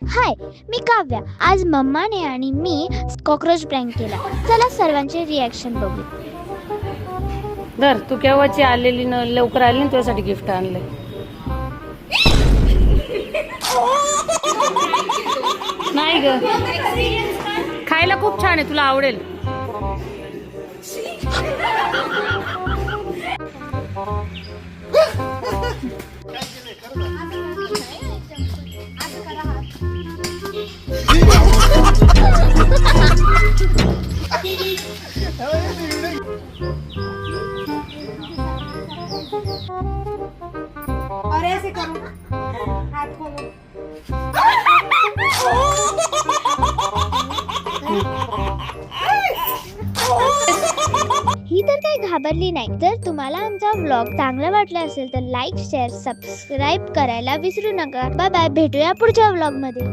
हाय, मी काव्या. आज मम्माने आणि मी cockroach prank केला. चला सर्वांचे रिॲक्शन बघू. धर, तू केव्हाची आलेली न लवकर आली ना, तुझ्यासाठी गिफ्ट आणलंय. नाही ग, खायला खूप छान आहे, तुला आवडेल. और ऐसे करो, हाथ खोलो. ही तर काही घाबरली नाही. जर तुम्हाला आमचा व्लॉग चांगला वाटला असेल तर लाईक, शेअर, सबस्क्राईब करायला विसरू नका. बाय बाय, भेटूया पुढच्या व्लॉग मध्ये.